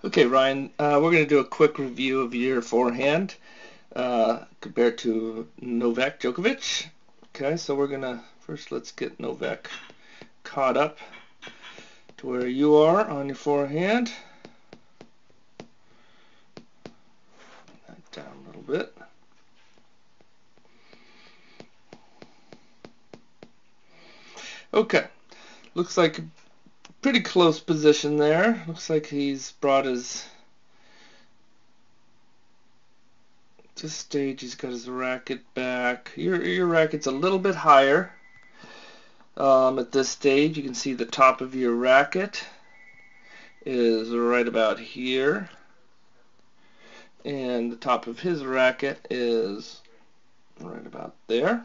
Okay, Ryan, we're going to do a quick review of your forehand compared to Novak Djokovic. Okay, so we're going to first let's get Novak caught up to where you are on your forehand. Down a little bit. Okay, looks like a pretty close position there. Looks like he's brought his this stage. He's got his racket back. Your racket's a little bit higher. At this stage, you can see the top of your racket is right about here, and the top of his racket is right about there.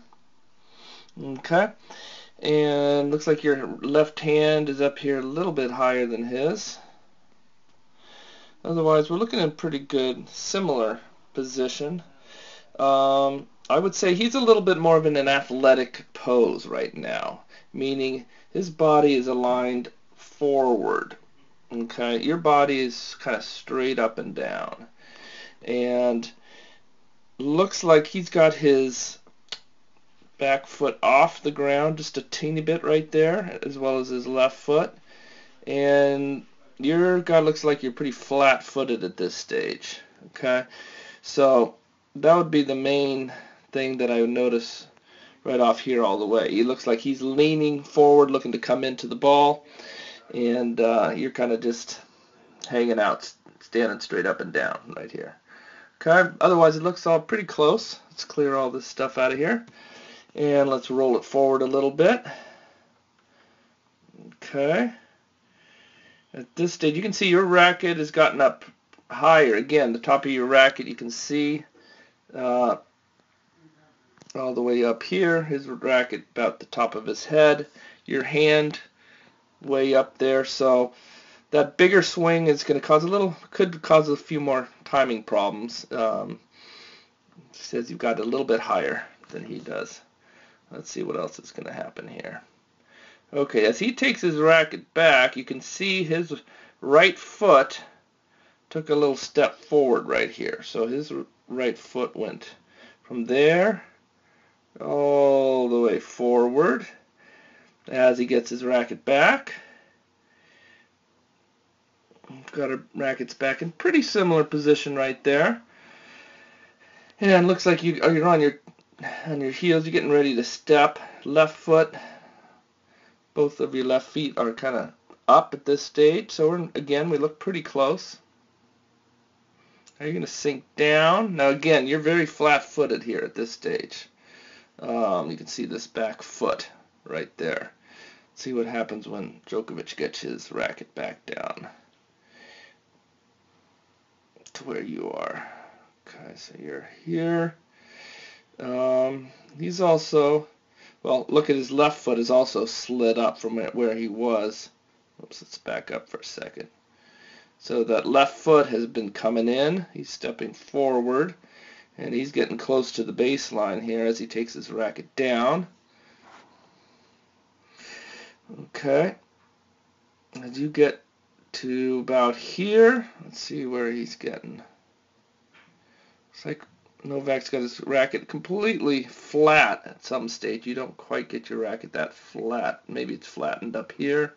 Okay, and looks like your left hand is up here a little bit higher than his. Otherwise, we're looking in pretty good, similar position. I would say he's a little bit more of an athletic pose right now, meaning his body is aligned forward. Okay, your body is kind of straight up and down, and looks like he's got his back foot off the ground just a teeny bit right there, as well as his left foot. And your guy looks like you're pretty flat-footed at this stage. Okay, so that would be the main thing that I would notice right off here all the way. He looks like he's leaning forward, looking to come into the ball, and you're kind of just hanging out, standing straight up and down right here. Okay, otherwise it looks all pretty close. Let's clear all this stuff out of here, and let's roll it forward a little bit. Okay, at this stage you can see your racket has gotten up higher. Again, the top of your racket you can see all the way up here, his racket about the top of his head, your hand way up there. So that bigger swing is going to could cause a few more timing problems. Says you've got a little bit higher than he does. Let's see what else is going to happen here. Okay, as he takes his racket back, you can see his right foot took a little step forward right here. So his right foot went from there all the way forward as he gets his racket back. Got our rackets back in pretty similar position right there. And looks like you're on your heels. You're getting ready to step. Left foot. Both of your left feet are kind of up at this stage. So we look pretty close. Now you're going to sink down. Now again, you're very flat-footed here at this stage. You can see this back foot right there. See what happens when Djokovic gets his racket back down to where you are. Okay, so you're here. He's also, well, look at his left foot is also slid up from where he was. Oops, let's back up for a second. So that left foot has been coming in. He's stepping forward, and he's getting close to the baseline here as he takes his racket down. Okay. As you get to about here, let's see where he's getting. Looks like Novak's got his racket completely flat at some stage. You don't quite get your racket that flat. Maybe it's flattened up here.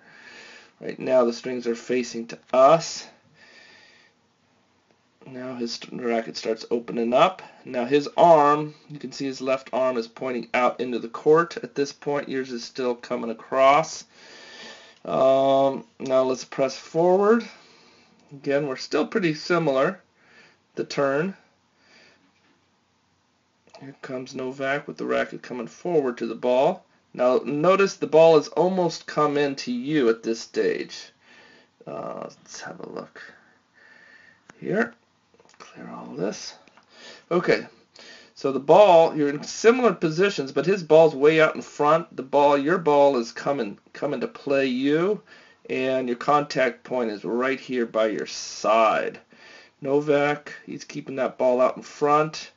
Right now the strings are facing to us. Now his racket starts opening up. Now his arm, you can see his left arm is pointing out into the court at this point. Yours is still coming across. Now let's press forward. Again, we're still pretty similar. The turn. Here comes Novak with the racket coming forward to the ball. Now notice the ball has almost come into you at this stage. Let's have a look here. Clear all this. Okay, so the ball, you're in similar positions, but his ball's way out in front. Your ball is coming to play you, and your contact point is right here by your side. Novak, he's keeping that ball out in front,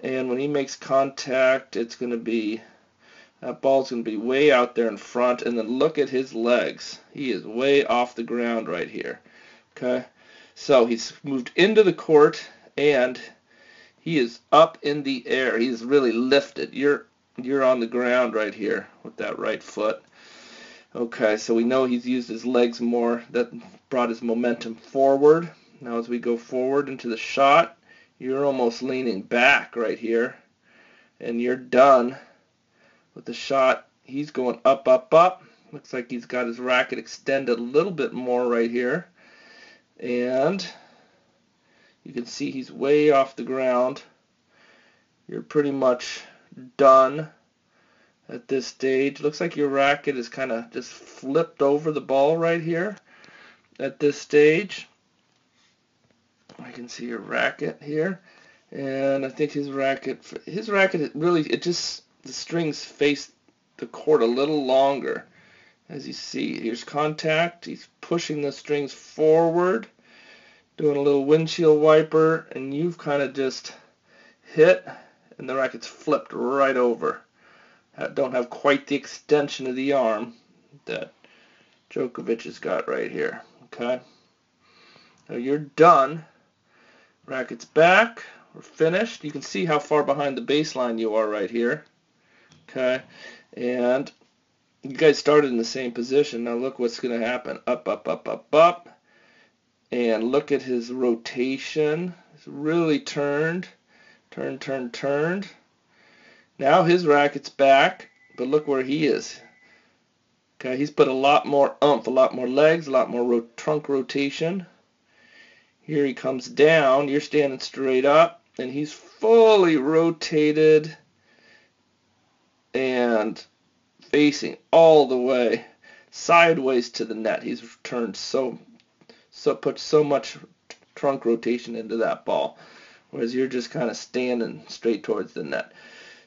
and when he makes contact, that ball's going to be way out there in front. And then look at his legs. He is way off the ground right here. Okay, So he's moved into the court, and he is up in the air. He's really lifted. You're on the ground right here with that right foot. Okay, so we know he's used his legs more. That brought his momentum forward. Now as we go forward into the shot, you're almost leaning back right here, and you're done with the shot. He's going up, up, up. Looks like he's got his racket extended a little bit more right here. And you can see he's way off the ground. You're pretty much done at this stage. Looks like your racket is kind of just flipped over the ball right here at this stage. I can see your racket here. And I think his racket really, the strings face the court a little longer. As you see, here's contact. He's pushing the strings forward, doing a little windshield wiper, and you've kind of just hit, and the racket's flipped right over. Don't have quite the extension of the arm that Djokovic has got right here. Okay, so you're done. Racket's back. We're finished. You can see how far behind the baseline you are right here. Okay, and you guys started in the same position. Now look what's going to happen. Up, up, up, up, up. And look at his rotation. It's really turned. Turned. Now his racket's back, but look where he is. Okay, he's put a lot more oomph, a lot more legs, a lot more trunk rotation. Here he comes down. You're standing straight up, and he's fully rotated and facing all the way sideways to the net. He's turned put so much trunk rotation into that ball, whereas you're just kind of standing straight towards the net.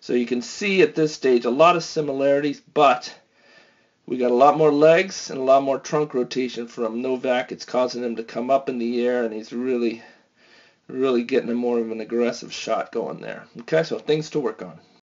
So you can see at this stage a lot of similarities, but we got a lot more legs and a lot more trunk rotation from Novak. It's causing him to come up in the air, and he's really getting more of an aggressive shot going there. Okay, so things to work on.